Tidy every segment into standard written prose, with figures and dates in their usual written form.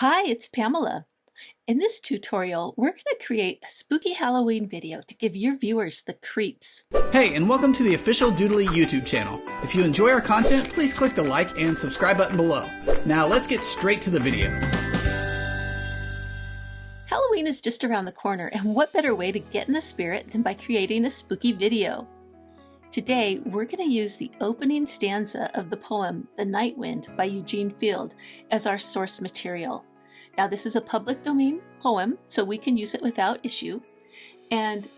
Hi, it's Pamela. In this tutorial, we're going to create a spooky Halloween video to give your viewers the creeps. Hey, and welcome to the official Doodly YouTube channel. If you enjoy our content, please click the like and subscribe button below. Now let's get straight to the video. Halloween is just around the corner, and what better way to get in the spirit than by creating a spooky video? Today, we're going to use the opening stanza of the poem The Night Wind by Eugene Field as our source material. Now, this is a public domain poem, so we can use it without issue. And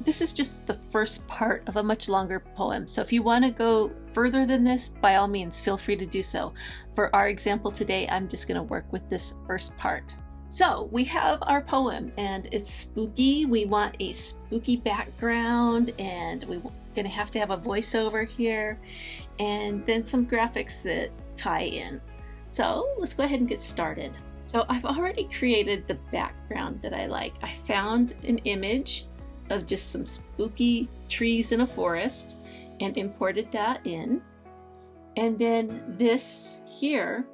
this is just the first part of a much longer poem. So if you want to go further than this, by all means, feel free to do so. For our example today, I'm just going to work with this first part. So we have our poem, and it's spooky. We want a spooky background, and we're going to have a voiceover here, and then some graphics that tie in. So let's go ahead and get started. So I've already created the background that I like. I found an image of just some spooky trees in a forest and imported that in. And then this here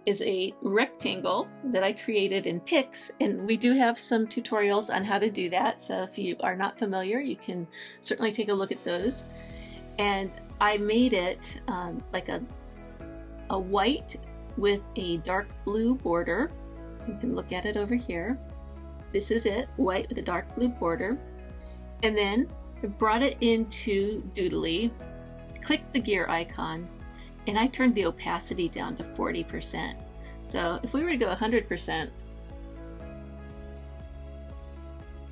is a rectangle that I created in Pix, and we do have some tutorials on how to do that. So if you are not familiar, you can certainly take a look at those. And I made it like a white with a dark blue border. You can look at it over here. This is it, white with a dark blue border. And then I brought it into Doodly, clicked the gear icon, and I turned the opacity down to 40%. So if we were to go 100%,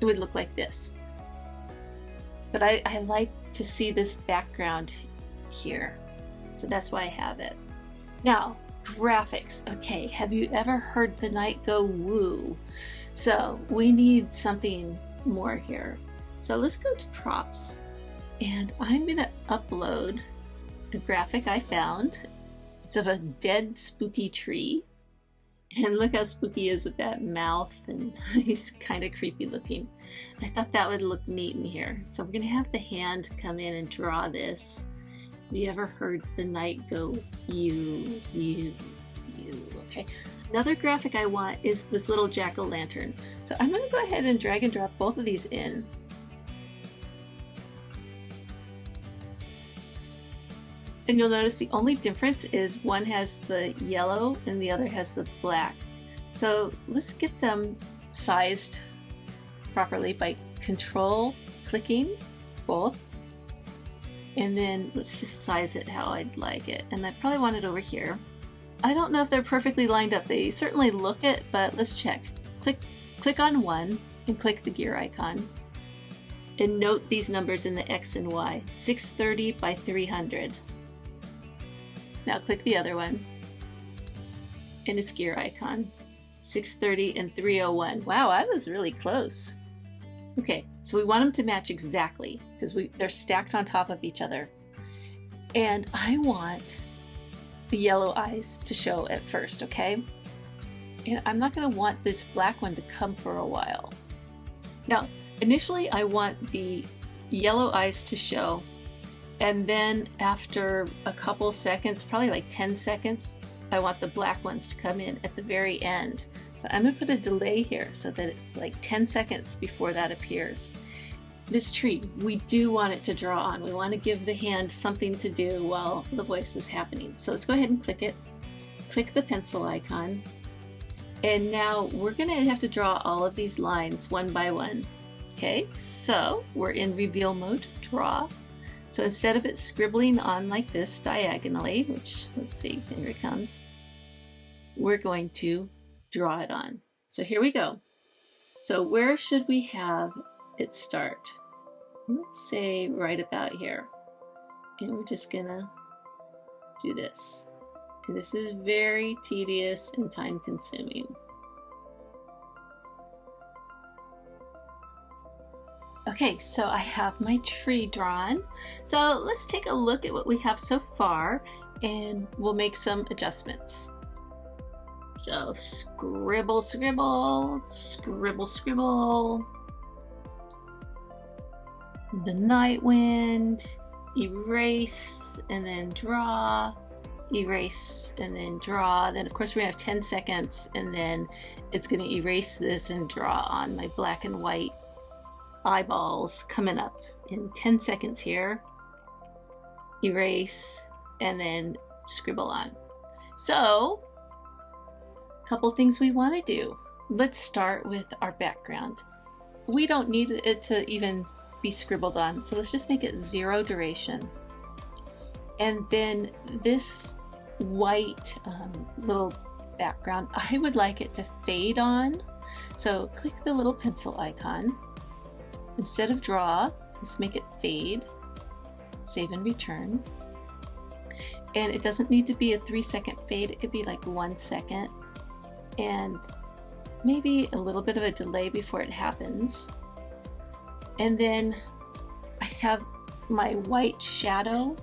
it would look like this. But I like to see this background here, so that's why I have it. Now, graphics. Okay, have you ever heard the night go woo? So we need something more here. So let's go to props, and I'm gonna upload a graphic I found. It's of a dead spooky tree, and look how spooky he is with that mouth, and he's kind of creepy looking. I thought that would look neat in here, so we're gonna have the hand come in and draw this. Have you ever heard the night go you? Okay, another graphic I want is this little jack-o'-lantern, so I'm going to go ahead and drag and drop both of these in. And you'll notice the only difference is one has the yellow and the other has the black. So let's get them sized properly by clicking both. And then let's just size it how I'd like it. And I probably want it over here. I don't know if they're perfectly lined up. They certainly look it, but let's check. Click on one and click the gear icon. And note these numbers in the X and Y. 630 by 300. Now click the other one, and its gear icon, 630 and 301. Wow, I was really close. Okay, so we want them to match exactly because they're stacked on top of each other. And I want the yellow eyes to show at first, okay? And I'm not going to want this black one to come for a while. Now, initially I want the yellow eyes to show, and then after a couple seconds, probably like 10 seconds, I want the black ones to come in at the very end. So I'm going to put a delay here so that it's like 10 seconds before that appears. This tree, we do want it to draw on. We want to give the hand something to do while the voice is happening. So let's go ahead and click it. Click the pencil icon. And now we're going to have to draw all of these lines one by one. Okay, so we're in reveal mode, draw. So instead of it scribbling on like this diagonally, which, let's see, here it comes, we're going to draw it on. So here we go. So where should we have it start? Let's say right about here. And we're just gonna do this. And this is very tedious and time consuming. Okay, so I have my tree drawn. So let's take a look at what we have so far, and we'll make some adjustments. So scribble, scribble, scribble, scribble. The night wind, erase, and then draw, erase and then draw. Then of course we have 10 seconds and then it's going to erase this and draw on my black and white eyeballs coming up in 10 seconds here. Erase and then scribble on. So a couple things we want to do. Let's start with our background. We don't need it to even be scribbled on, so let's just make it 0 duration. And then this white little background, I would like it to fade on. So click the little pencil icon. Instead of draw, let's make it fade. Save and return. And it doesn't need to be a 3-second fade. It could be like 1 second. And maybe a little bit of a delay before it happens. And then I have my white shadow.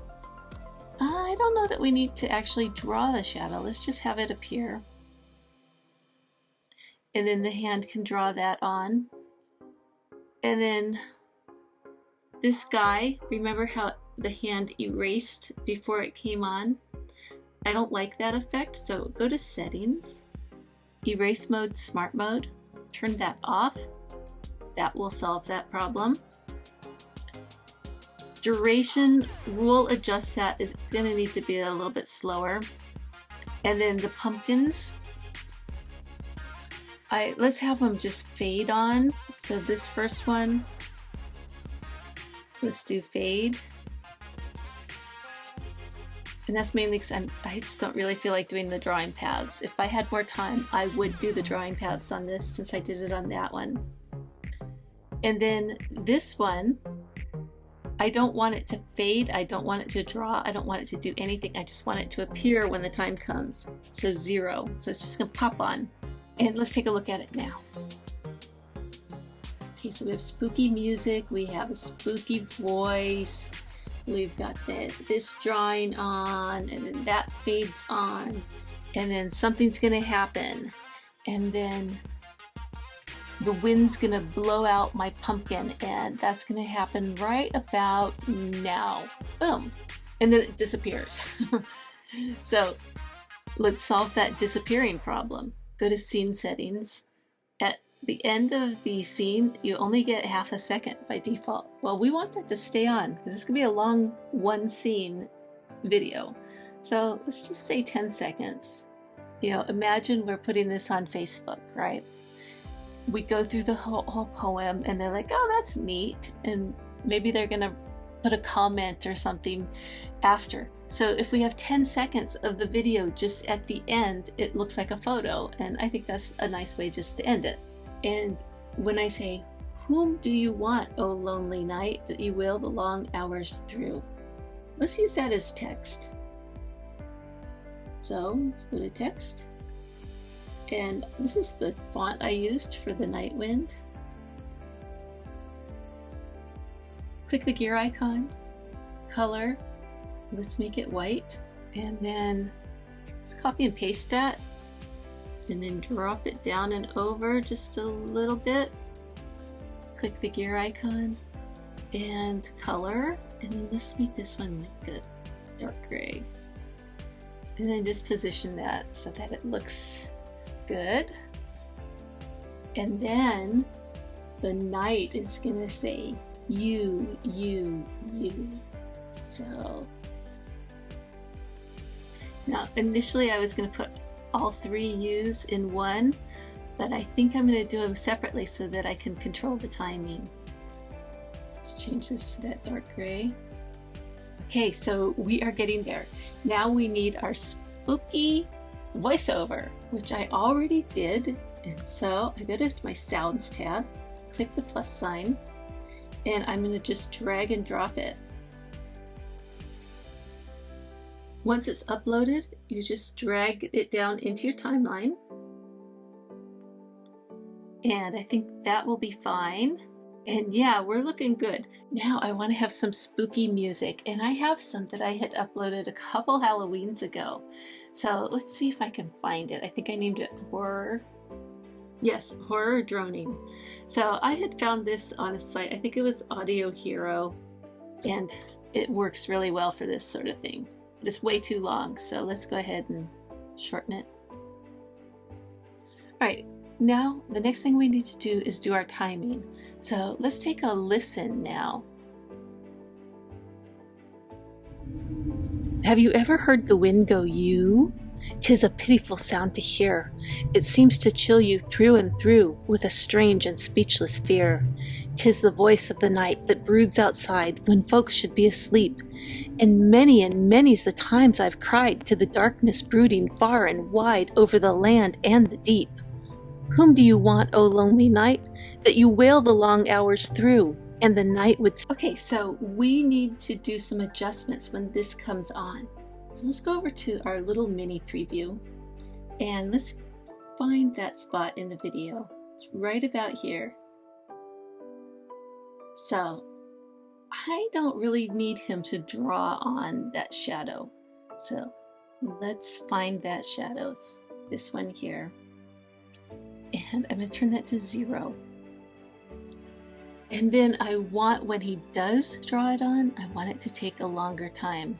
I don't know that we need to actually draw the shadow. Let's just have it appear. And then the hand can draw that on. And then this guy, remember how the hand erased before it came on? I don't like that effect, so go to Settings, Erase Mode, Smart Mode, turn that off. That will solve that problem. Duration, we'll adjust that. It's going to need to be a little bit slower. And then the pumpkins, let's have them just fade on. So this first one, let's do fade. And that's mainly because I just don't really feel like doing the drawing paths. If I had more time, I would do the drawing paths on this since I did it on that one. And then this one, I don't want it to fade, I don't want it to draw, I don't want it to do anything. I just want it to appear when the time comes. So 0. So it's just gonna pop on. And let's take a look at it now. Okay, so we have spooky music, we have a spooky voice, we've got this drawing on, and then that fades on, and then something's gonna happen, and then the wind's gonna blow out my pumpkin, and that's gonna happen right about now. Boom. And then it disappears. So let's solve that disappearing problem. Go to Scene Settings. At the end of the scene, you only get ½ a second by default. Well, we want that to stay on because this could be a long one scene video. So let's just say 10 seconds. You know, imagine we're putting this on Facebook, right? We go through the whole poem and they're like, oh, that's neat. And maybe they're gonna put a comment or something after. So if we have 10 seconds of the video just at the end, it looks like a photo. And I think that's a nice way just to end it. And when I say, whom do you want, O lonely night, that you will the long hours through? Let's use that as text. So let's go to text. And this is the font I used for the night wind. Click the gear icon, color, let's make it white, and then let's copy and paste that, and then drop it down and over just a little bit. Click the gear icon, and color, and then let's make this one like a dark gray. And then just position that so that it looks good. And then the night is gonna say you. So now initially I was gonna put all 3 U's in one, but I think I'm gonna do them separately so that I can control the timing. Let's change this to that dark gray. Okay, so we are getting there. Now we need our spooky voiceover, which I already did. And so I go to my Sounds tab, click the plus sign, and I'm going to just drag and drop it. Once it's uploaded, you just drag it down into your timeline. And I think that will be fine. And yeah, we're looking good. Now I want to have some spooky music, and I have some that I had uploaded a couple Halloweens ago. So let's see if I can find it. I think I named it Horror. Yes, Horror Droning. So I had found this on a site, I think it was Audio Hero, and it works really well for this sort of thing. but it's way too long. So let's go ahead and shorten it. All right, now the next thing we need to do is do our timing. So let's take a listen now. Have you ever heard the wind go you? 'Tis a pitiful sound to hear. It seems to chill you through and through with a strange and speechless fear. 'Tis the voice of the night that broods outside when folks should be asleep. And many's the times I've cried to the darkness brooding far and wide over the land and the deep. Whom do you want, O lonely night, that you wail the long hours through? And the night would... Okay, so we need to do some adjustments when this comes on. So let's go over to our little mini preview and let's find that spot in the video. It's right about here. So I don't really need him to draw on that shadow. So let's find that shadow. It's this one here. And I'm going to turn that to 0. And then I want, when he does draw it on, I want it to take a longer time.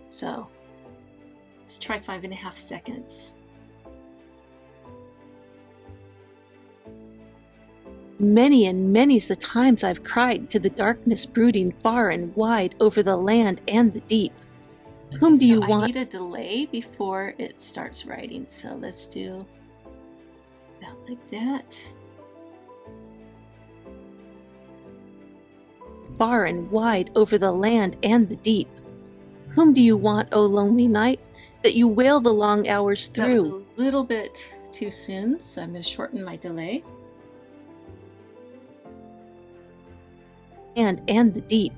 So let's try 5.5 seconds. Many's the times I've cried to the darkness brooding far and wide over the land and the deep. Whom do you want? I need a delay before it starts writing, so let's do about like that. Far and wide over the land and the deep. Whom do you want, O lonely night, that you wail the long hours through? That was a little bit too soon, so I'm going to shorten my delay. And the deep.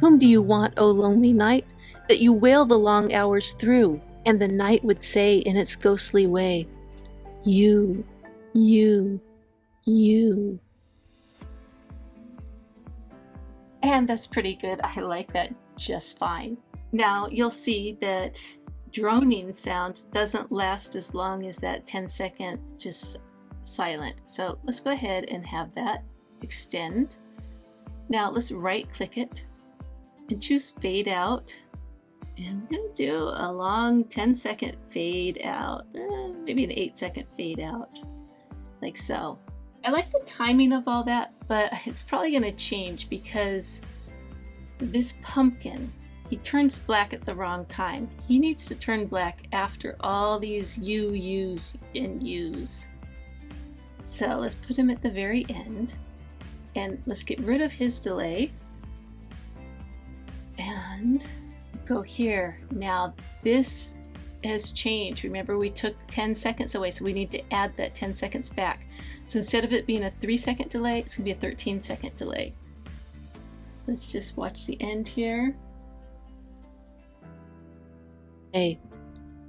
Whom do you want, O lonely night, that you wail the long hours through? And the night would say in its ghostly way, you, you, you. And that's pretty good. I like that just fine. Now you'll see that droning sound doesn't last as long as that 10-second just silent. So let's go ahead and have that extend. Now let's right click it and choose fade out. And we're going to do a long 10-second fade out, maybe an 8-second fade out, like so. I like the timing of all that, but it's probably going to change because this pumpkin, he turns black at the wrong time. He needs to turn black after all these U's and U's. So let's put him at the very end and let's get rid of his delay and go here. Now this has changed. Remember, we took 10 seconds away, so we need to add that 10 seconds back. So instead of it being a 3-second delay, it's going to be a 13-second delay. Let's just watch the end here. Hey,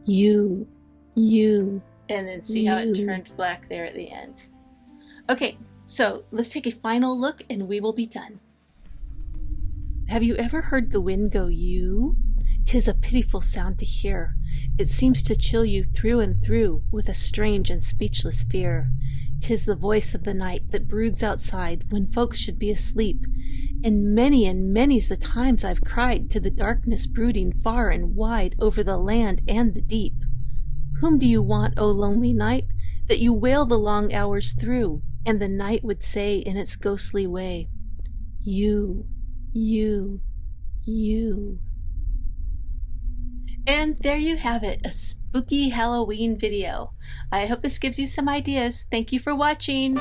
you, and then see how it turned black there at the end. Okay, so let's take a final look and we will be done. Have you ever heard the wind go you? 'Tis a pitiful sound to hear. It seems to chill you through and through with a strange and speechless fear. 'Tis the voice of the night that broods outside when folks should be asleep. And many's the times I've cried to the darkness brooding far and wide over the land and the deep. Whom do you want, O lonely night, that you wail the long hours through? And the night would say in its ghostly way, you, you, you. And there you have it, a spooky Halloween video. I hope this gives you some ideas. Thank you for watching.